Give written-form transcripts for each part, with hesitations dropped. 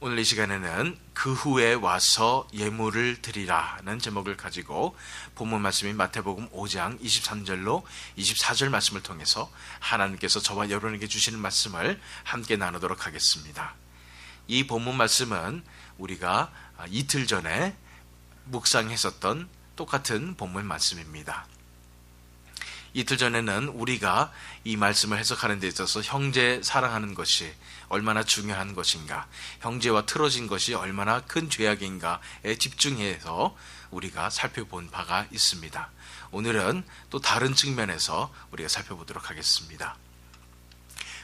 오늘 이 시간에는 그 후에 와서 예물을 드리라는 제목을 가지고 본문 말씀인 마태복음 5장 23절로 24절 말씀을 통해서 하나님께서 저와 여러분에게 주시는 말씀을 함께 나누도록 하겠습니다. 이 본문 말씀은 우리가 이틀 전에 묵상했었던 똑같은 본문 말씀입니다. 이틀 전에는 우리가 이 말씀을 해석하는 데 있어서 형제 사랑하는 것이 얼마나 중요한 것인가, 형제와 틀어진 것이 얼마나 큰 죄악인가에 집중해서 우리가 살펴본 바가 있습니다. 오늘은 또 다른 측면에서 우리가 살펴보도록 하겠습니다.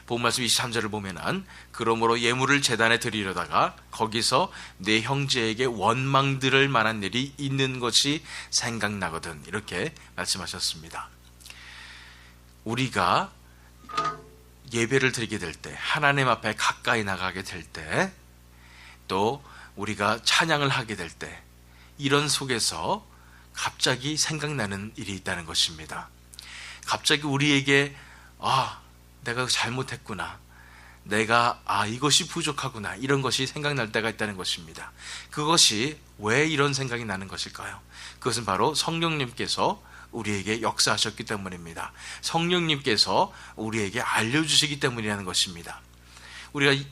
본문 말씀 23절을 보면은 그러므로 예물을 제단에 드리려다가 거기서 내 형제에게 원망 들을 만한 일이 있는 것이 생각나거든, 이렇게 말씀하셨습니다. 우리가 예배를 드리게 될 때, 하나님 앞에 가까이 나가게 될 때, 또 우리가 찬양을 하게 될 때, 이런 속에서 갑자기 생각나는 일이 있다는 것입니다. 갑자기 우리에게 내가 잘못했구나, 내가 이것이 부족하구나, 이런 것이 생각날 때가 있다는 것입니다. 그것이 왜 이런 생각이 나는 것일까요? 그것은 바로 성령님께서 우리에게 역사하셨기 때문입니다. 성령님께서 우리에게 알려주시기 때문이라는 것입니다. 우리가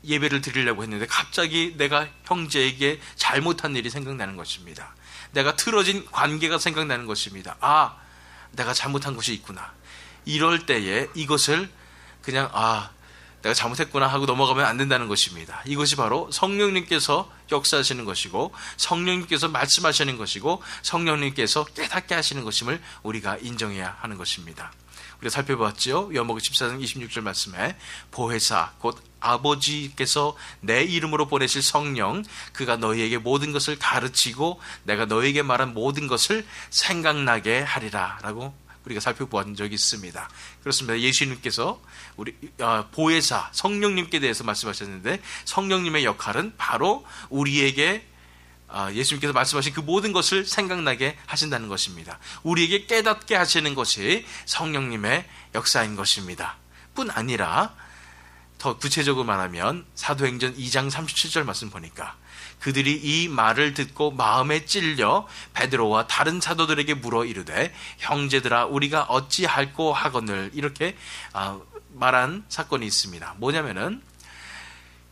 예배를 드리려고 했는데 갑자기 내가 형제에게 잘못한 일이 생각나는 것입니다. 내가 틀어진 관계가 생각나는 것입니다. 내가 잘못한 것이 있구나. 이럴 때에 이것을 그냥 내가 잘못했구나 하고 넘어가면 안 된다는 것입니다. 이것이 바로 성령님께서 역사하시는 것이고, 성령님께서 말씀하시는 것이고, 성령님께서 깨닫게 하시는 것임을 우리가 인정해야 하는 것입니다. 우리가 살펴봤죠. 요한복음 14장 26절 말씀에 보혜사 곧 아버지께서 내 이름으로 보내실 성령, 그가 너희에게 모든 것을 가르치고 내가 너희에게 말한 모든 것을 생각나게 하리라 라고 우리가 살펴본 적이 있습니다. 그렇습니다. 예수님께서 우리 보혜사 성령님께 대해서 말씀하셨는데, 성령님의 역할은 바로 우리에게 예수님께서 말씀하신 그 모든 것을 생각나게 하신다는 것입니다. 우리에게 깨닫게 하시는 것이 성령님의 역사인 것입니다. 뿐 아니라 더 구체적으로 말하면 사도행전 2장 37절 말씀 보니까 그들이 이 말을 듣고 마음에 찔려 베드로와 다른 사도들에게 물어 이르되 형제들아 우리가 어찌할꼬 하거늘, 이렇게 말한 사건이 있습니다. 뭐냐면은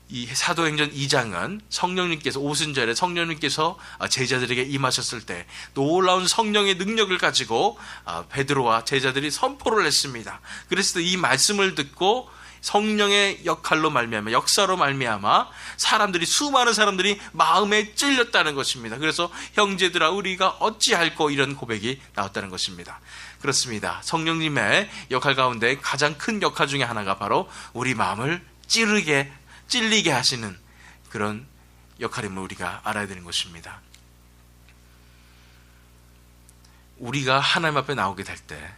이 사도행전 2장은 성령님께서 오순절에 성령님께서 제자들에게 임하셨을 때 놀라운 성령의 능력을 가지고 베드로와 제자들이 선포를 했습니다. 그래서 이 말씀을 듣고 성령의 역할로 말미암아, 역사로 말미암아 수많은 사람들이 마음에 찔렸다는 것입니다. 그래서 형제들아 우리가 어찌할꼬, 이런 고백이 나왔다는 것입니다. 그렇습니다. 성령님의 역할 가운데 가장 큰 역할 중에 하나가 바로 우리 마음을 찔리게 하시는 그런 역할임을 우리가 알아야 되는 것입니다. 우리가 하나님 앞에 나오게 될 때,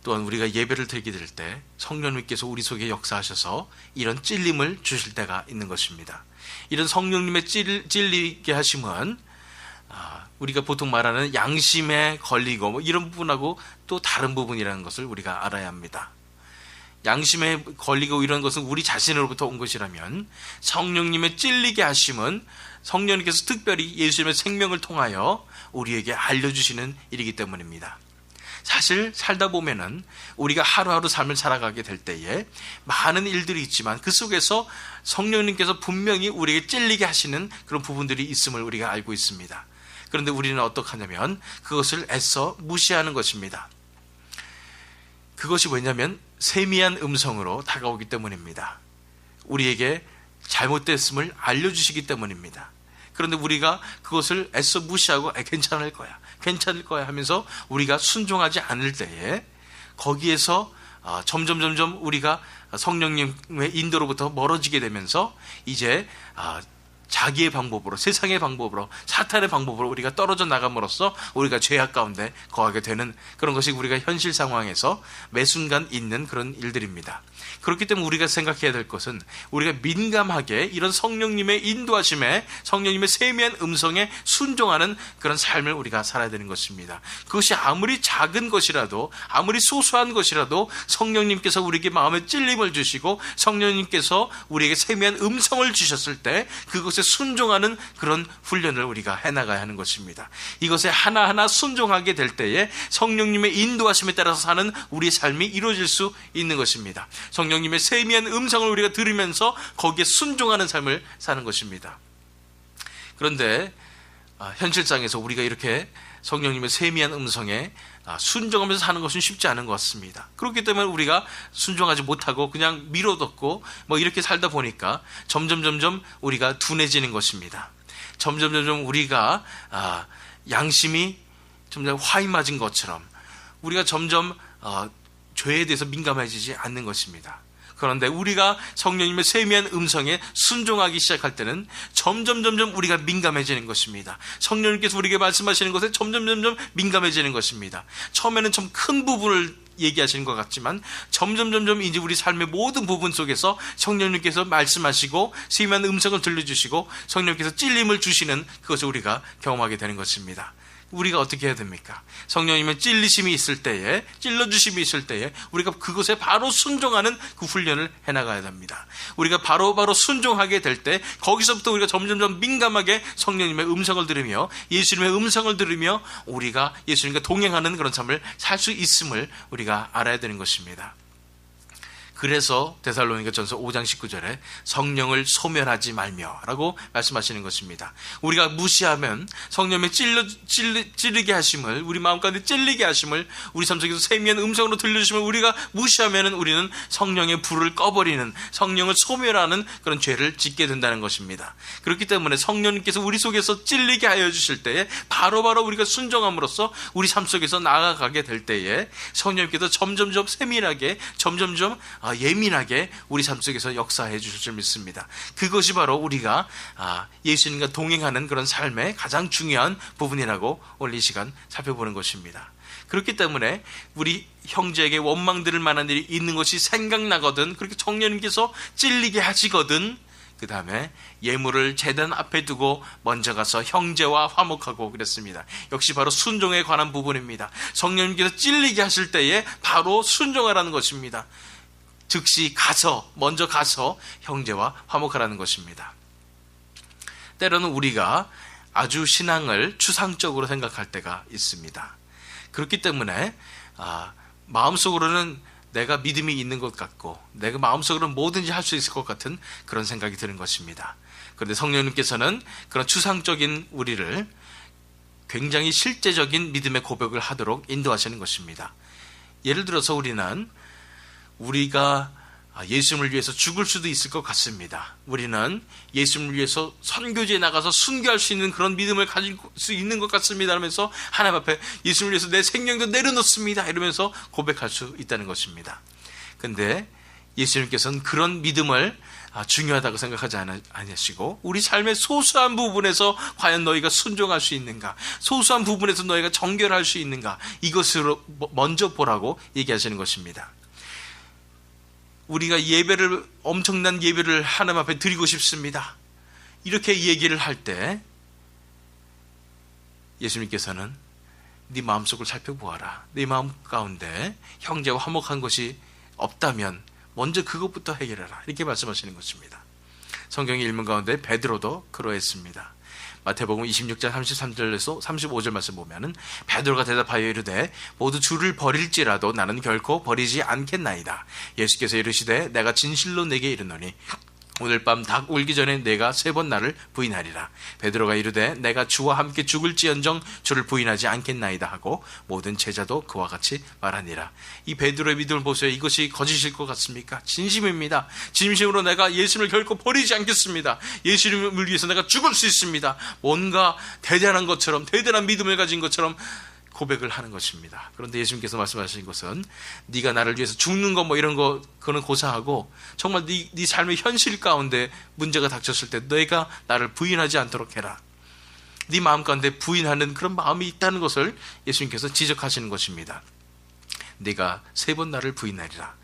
또한 우리가 예배를 드리게 될 때 성령님께서 우리 속에 역사하셔서 이런 찔림을 주실 때가 있는 것입니다. 이런 성령님의 찔리게 하심은 우리가 보통 말하는 양심에 걸리고 이런 부분하고 또 다른 부분이라는 것을 우리가 알아야 합니다. 양심에 걸리고 이런 것은 우리 자신으로부터 온 것이라면, 성령님의 찔리게 하심은 성령님께서 특별히 예수님의 생명을 통하여 우리에게 알려주시는 일이기 때문입니다. 사실 살다 보면은 우리가 하루하루 삶을 살아가게 될 때에 많은 일들이 있지만 그 속에서 성령님께서 분명히 우리에게 찔리게 하시는 그런 부분들이 있음을 우리가 알고 있습니다. 그런데 우리는 어떻게 하냐면 그것을 애써 무시하는 것입니다. 그것이 왜냐하면 세미한 음성으로 다가오기 때문입니다. 우리에게 잘못됐음을 알려주시기 때문입니다. 그런데 우리가 그것을 애써 무시하고 괜찮을 거야 하면서 우리가 순종하지 않을 때에 거기에서 점점 우리가 성령님의 인도로부터 멀어지게 되면서 이제 자기의 방법으로, 세상의 방법으로, 사탄의 방법으로 우리가 떨어져 나감으로써 우리가 죄악 가운데 거하게 되는 그런 것이 우리가 현실 상황에서 매 순간 있는 그런 일들입니다. 그렇기 때문에 우리가 생각해야 될 것은 우리가 민감하게 이런 성령님의 인도하심에, 성령님의 세미한 음성에 순종하는 그런 삶을 우리가 살아야 되는 것입니다. 그것이 아무리 작은 것이라도, 아무리 소소한 것이라도 성령님께서 우리에게 마음에 찔림을 주시고 성령님께서 우리에게 세미한 음성을 주셨을 때 그것에 순종하는 그런 훈련을 우리가 해나가야 하는 것입니다. 이것에 하나하나 순종하게 될 때에 성령님의 인도하심에 따라서 사는 우리의 삶이 이루어질 수 있는 것입니다. 성령님의 세미한 음성을 우리가 들으면서 거기에 순종하는 삶을 사는 것입니다. 그런데 현실상에서 우리가 이렇게 성령님의 세미한 음성에 순종하면서 사는 것은 쉽지 않은 것 같습니다. 그렇기 때문에 우리가 순종하지 못하고 그냥 미뤄뒀고 이렇게 살다 보니까 점점 우리가 둔해지는 것입니다. 점점 우리가 양심이 점점 화이 맞은 것처럼 우리가 점점 죄에 대해서 민감해지지 않는 것입니다. 그런데 우리가 성령님의 세미한 음성에 순종하기 시작할 때는 점점 우리가 민감해지는 것입니다. 성령님께서 우리에게 말씀하시는 것에 점점 민감해지는 것입니다. 처음에는 좀 큰 부분을 얘기하시는 것 같지만 점점 이제 우리 삶의 모든 부분 속에서 성령님께서 말씀하시고 세미한 음성을 들려주시고 성령님께서 찔림을 주시는 그것을 우리가 경험하게 되는 것입니다. 우리가 어떻게 해야 됩니까? 성령님의 찔리심이 있을 때에, 찔러주심이 있을 때에 우리가 그것에 바로 순종하는 그 훈련을 해나가야 됩니다. 우리가 바로 순종하게 될 때 거기서부터 우리가 점점 민감하게 성령님의 음성을 들으며 예수님의 음성을 들으며 우리가 예수님과 동행하는 그런 삶을 살 수 있음을 우리가 알아야 되는 것입니다. 그래서 데살로니가전서 5장 19절에 성령을 소멸하지 말며 라고 말씀하시는 것입니다. 우리가 무시하면 성령의 찌르게 하심을, 우리 마음 가운데 찔리게 하심을, 우리 삶 속에서 세미한 음성으로 들려주심을 우리가 무시하면 우리는 성령의 불을 꺼버리는, 성령을 소멸하는 그런 죄를 짓게 된다는 것입니다. 그렇기 때문에 성령님께서 우리 속에서 찔리게 하여 주실 때에 바로바로 우리가 순종함으로써 우리 삶 속에서 나아가게 될 때에 성령님께서 점점 세밀하게, 점점 예민하게 우리 삶 속에서 역사해 주실 줄 믿습니다. 그것이 바로 우리가 예수님과 동행하는 그런 삶의 가장 중요한 부분이라고 오늘 이 시간 살펴보는 것입니다. 그렇기 때문에 우리 형제에게 원망 들을 만한 일이 있는 것이 생각나거든, 그렇게 성령님께서 찔리게 하시거든, 그 다음에 예물을 제단 앞에 두고 먼저 가서 형제와 화목하고 그랬습니다. 역시 바로 순종에 관한 부분입니다. 성령님께서 찔리게 하실 때에 바로 순종하라는 것입니다. 즉시 먼저 가서 형제와 화목하라는 것입니다. 때로는 우리가 아주 신앙을 추상적으로 생각할 때가 있습니다. 그렇기 때문에 마음속으로는 내가 믿음이 있는 것 같고 내가 마음속으로는 뭐든지 할 수 있을 것 같은 그런 생각이 드는 것입니다. 그런데 성령님께서는 그런 추상적인 우리를 굉장히 실제적인 믿음의 고백을 하도록 인도하시는 것입니다. 예를 들어서 우리가 예수님을 위해서 죽을 수도 있을 것 같습니다. 우리는 예수님을 위해서 선교지에 나가서 순교할 수 있는 그런 믿음을 가질 수 있는 것 같습니다 하면서 하나님 앞에 예수님을 위해서 내 생명도 내려놓습니다 이러면서 고백할 수 있다는 것입니다. 그런데 예수님께서는 그런 믿음을 중요하다고 생각하지 않으시고 우리 삶의 소소한 부분에서 과연 너희가 순종할 수 있는가, 소소한 부분에서 너희가 정결할 수 있는가, 이것으로 먼저 보라고 얘기하시는 것입니다. 우리가 엄청난 예배를 하나님 앞에 드리고 싶습니다 이렇게 얘기를 할 때 예수님께서는 네 마음속을 살펴보아라. 네 마음 가운데 형제와 화목한 것이 없다면 먼저 그것부터 해결해라 이렇게 말씀하시는 것입니다. 성경의 일문 가운데 베드로도 그러했습니다. 마태복음 26장 33절에서 35절 말씀 보면은 베드로가 대답하여 이르되 모두 주를 버릴지라도 나는 결코 버리지 않겠나이다. 예수께서 이르시되 내가 진실로 내게 이르노니 오늘 밤 닭 울기 전에 내가 3번 나를 부인하리라. 베드로가 이르되 내가 주와 함께 죽을지언정 주를 부인하지 않겠나이다 하고 모든 제자도 그와 같이 말하니라. 이 베드로의 믿음을 보세요. 이것이 거짓일 것 같습니까? 진심입니다. 진심으로 내가 예수님을 결코 버리지 않겠습니다. 예수님을 위해서 내가 죽을 수 있습니다. 뭔가 대단한 것처럼, 대단한 믿음을 가진 것처럼 고백을 하는 것입니다. 그런데 예수님께서 말씀하신 것은 네가 나를 위해서 죽는 거 뭐 이런 거 그거는 고사하고 정말 네 삶의 현실 가운데 문제가 닥쳤을 때 너희가 나를 부인하지 않도록 해라. 네 마음 가운데 부인하는 그런 마음이 있다는 것을 예수님께서 지적하시는 것입니다. 네가 3번 나를 부인하리라.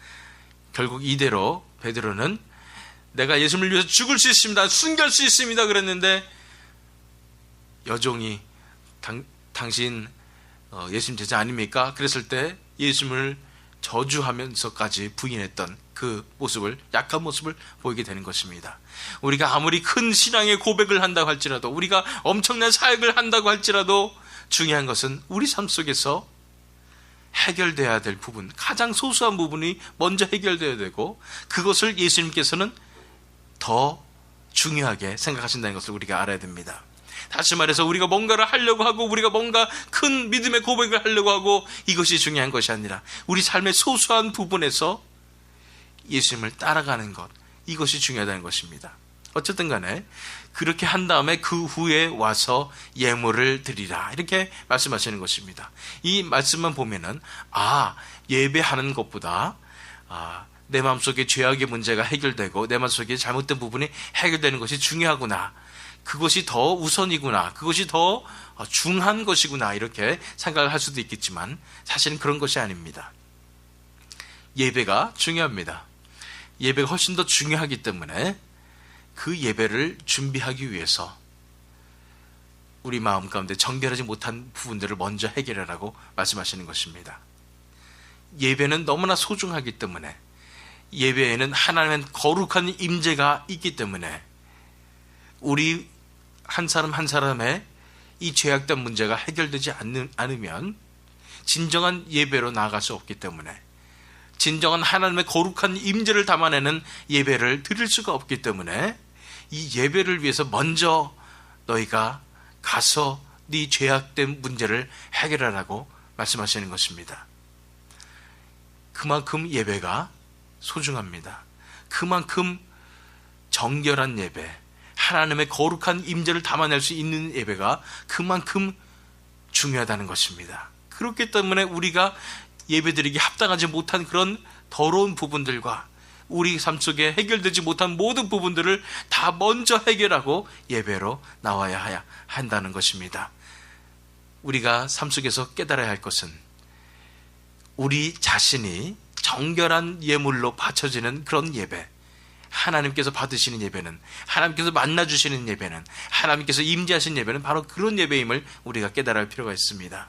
결국 이대로 베드로는 내가 예수님을 위해서 죽을 수 있습니다, 순교할 수 있습니다 그랬는데 여종이 당신 예수님 제자 아닙니까? 그랬을 때 예수님을 저주하면서까지 부인했던 그 모습을, 약한 모습을 보이게 되는 것입니다. 우리가 아무리 큰 신앙의 고백을 한다고 할지라도, 우리가 엄청난 사역을 한다고 할지라도 중요한 것은 우리 삶 속에서 해결돼야 될 부분, 가장 소소한 부분이 먼저 해결돼야 되고 그것을 예수님께서는 더 중요하게 생각하신다는 것을 우리가 알아야 됩니다. 다시 말해서 우리가 뭔가를 하려고 하고 우리가 뭔가 큰 믿음의 고백을 하려고 하고 이것이 중요한 것이 아니라 우리 삶의 소소한 부분에서 예수님을 따라가는 것, 이것이 중요하다는 것입니다. 어쨌든 간에 그렇게 한 다음에 그 후에 와서 예물을 드리라 이렇게 말씀하시는 것입니다. 이 말씀만 보면은 예배하는 것보다 내 마음속에 죄악의 문제가 해결되고 내 마음속에 잘못된 부분이 해결되는 것이 중요하구나, 그것이 더 우선이구나, 그것이 더 중한 것이구나 이렇게 생각을 할 수도 있겠지만 사실은 그런 것이 아닙니다. 예배가 중요합니다. 예배가 훨씬 더 중요하기 때문에 그 예배를 준비하기 위해서 우리 마음 가운데 정결하지 못한 부분들을 먼저 해결하라고 말씀하시는 것입니다. 예배는 너무나 소중하기 때문에, 예배에는 하나님의 거룩한 임재가 있기 때문에 우리 한 사람 한 사람의 이 죄악된 문제가 해결되지 않으면 진정한 예배로 나아갈 수 없기 때문에, 진정한 하나님의 거룩한 임재를 담아내는 예배를 드릴 수가 없기 때문에 이 예배를 위해서 먼저 너희가 가서 네 죄악된 문제를 해결하라고 말씀하시는 것입니다. 그만큼 예배가 소중합니다. 그만큼 정결한 예배, 하나님의 거룩한 임재를 담아낼 수 있는 예배가 그만큼 중요하다는 것입니다. 그렇기 때문에 우리가 예배드리기 합당하지 못한 그런 더러운 부분들과 우리 삶 속에 해결되지 못한 모든 부분들을 다 먼저 해결하고 예배로 나와야 한다는 것입니다. 우리가 삶 속에서 깨달아야 할 것은 우리 자신이 정결한 예물로 바쳐지는 그런 예배, 하나님께서 받으시는 예배는, 하나님께서 만나주시는 예배는, 하나님께서 임재하신 예배는 바로 그런 예배임을 우리가 깨달을 필요가 있습니다.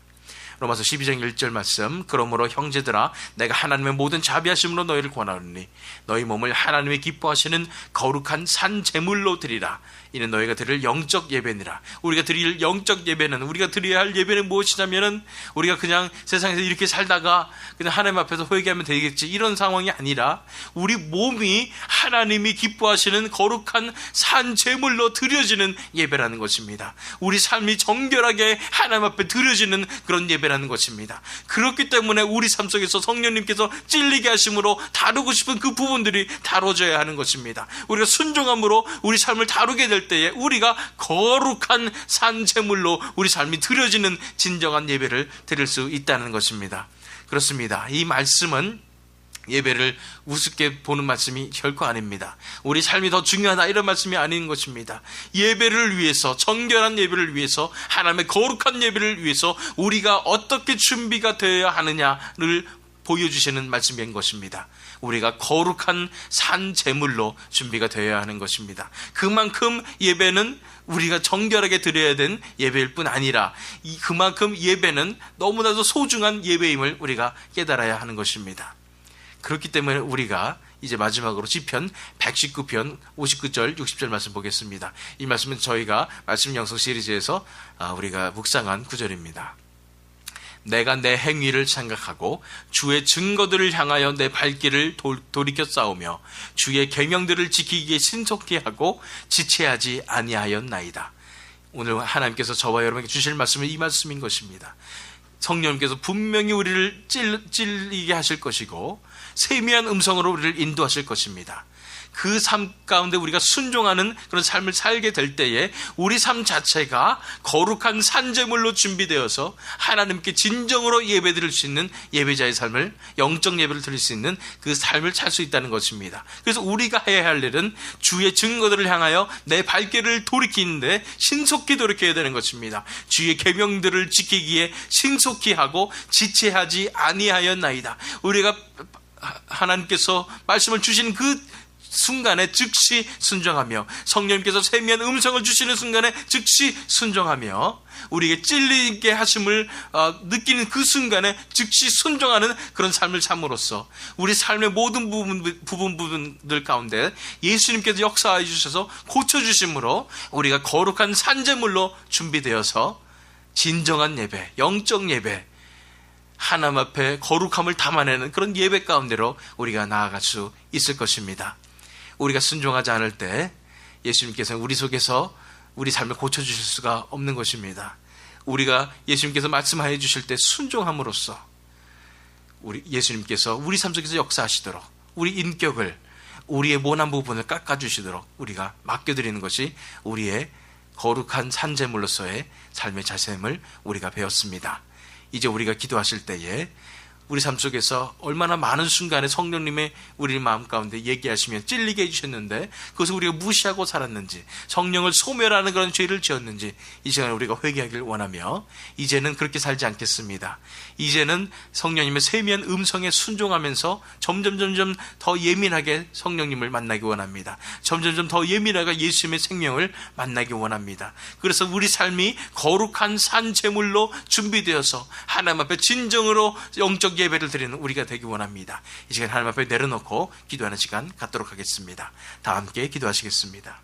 로마서 12장 1절 말씀, 그러므로 형제들아 내가 하나님의 모든 자비하심으로 너희를 권하노니 너희 몸을 하나님의 기뻐하시는 거룩한 산 제물로 드리라. 이는 너희가 드릴 영적 예배니라. 우리가 드릴 영적 예배는, 우리가 드려야 할 예배는 무엇이냐면은 우리가 그냥 세상에서 이렇게 살다가 그냥 하나님 앞에서 회개하면 되겠지 이런 상황이 아니라 우리 몸이 하나님이 기뻐하시는 거룩한 산 제물로 드려지는 예배라는 것입니다. 우리 삶이 정결하게 하나님 앞에 드려지는 그런 예배라는 것입니다. 그렇기 때문에 우리 삶 속에서 성령님께서 찔리게 하심으로 다루고 싶은 그 부분들이 다뤄져야 하는 것입니다. 우리가 순종함으로 우리 삶을 다루게 될 때에 우리가 거룩한 산 제물로 우리 삶이 드려지는 진정한 예배를 드릴 수 있다는 것입니다. 그렇습니다. 이 말씀은 예배를 우습게 보는 말씀이 결코 아닙니다. 우리 삶이 더 중요하다 이런 말씀이 아닌 것입니다. 예배를 위해서, 정결한 예배를 위해서, 하나님의 거룩한 예배를 위해서 우리가 어떻게 준비가 되어야 하느냐를 보여주시는 말씀인 것입니다. 우리가 거룩한 산 제물로 준비가 되어야 하는 것입니다. 그만큼 예배는 우리가 정결하게 드려야 되는 예배일 뿐 아니라 그만큼 예배는 너무나도 소중한 예배임을 우리가 깨달아야 하는 것입니다. 그렇기 때문에 우리가 이제 마지막으로 시편 119편 59절 60절 말씀 보겠습니다. 이 말씀은 저희가 말씀 영성 시리즈에서 우리가 묵상한 구절입니다. 내가 내 행위를 생각하고 주의 증거들을 향하여 내 발길을 돌이켜 싸우며 주의 계명들을 지키기에 신속히 하고 지체하지 아니하였나이다. 오늘 하나님께서 저와 여러분에게 주실 말씀은 이 말씀인 것입니다. 성령님께서 분명히 우리를 찔리게 하실 것이고 세미한 음성으로 우리를 인도하실 것입니다. 그 삶 가운데 우리가 순종하는 그런 삶을 살게 될 때에 우리 삶 자체가 거룩한 산제물로 준비되어서 하나님께 진정으로 예배드릴 수 있는 예배자의 삶을, 영적 예배를 드릴 수 있는 그 삶을 살 수 있다는 것입니다. 그래서 우리가 해야 할 일은 주의 증거들을 향하여 내 발길을 돌이키는데 신속히 돌이켜야 되는 것입니다. 주의 계명들을 지키기에 신속히 하고 지체하지 아니하였나이다. 우리가 하나님께서 말씀을 주신 그 순간에 즉시 순종하며, 성령님께서 세미한 음성을 주시는 순간에 즉시 순종하며, 우리에게 찔리게 하심을 느끼는 그 순간에 즉시 순종하는 그런 삶을 삶으로써 우리 삶의 모든 부분들 가운데 예수님께서 역사해 주셔서 고쳐주심으로 우리가 거룩한 산제물로 준비되어서 진정한 예배, 영적 예배, 하나님 앞에 거룩함을 담아내는 그런 예배 가운데로 우리가 나아갈 수 있을 것입니다. 우리가 순종하지 않을 때 예수님께서는 우리 속에서 우리 삶을 고쳐주실 수가 없는 것입니다. 우리가 예수님께서 말씀하여 주실 때 순종함으로써 예수님께서 우리 삶 속에서 역사하시도록, 우리 인격을, 우리의 모난 부분을 깎아주시도록 우리가 맡겨드리는 것이 우리의 거룩한 산제물로서의 삶의 자셈을 우리가 배웠습니다. 이제 우리가 기도하실 때에 우리 삶 속에서 얼마나 많은 순간에 성령님의 우리 마음 가운데 얘기하시면 찔리게 해주셨는데 그것을 우리가 무시하고 살았는지, 성령을 소멸하는 그런 죄를 지었는지 이 시간에 우리가 회개하기를 원하며, 이제는 그렇게 살지 않겠습니다. 이제는 성령님의 세미한 음성에 순종하면서 점점 더 예민하게 성령님을 만나기 원합니다. 점점 더 예민하게 예수님의 생명을 만나기 원합니다. 그래서 우리 삶이 거룩한 산제물로 준비되어서 하나님 앞에 진정으로 영적 예배를 드리는 우리가 되기 원합니다. 이 시간 하나님 앞에 내려놓고 기도하는 시간 갖도록 하겠습니다. 다 함께 기도하시겠습니다.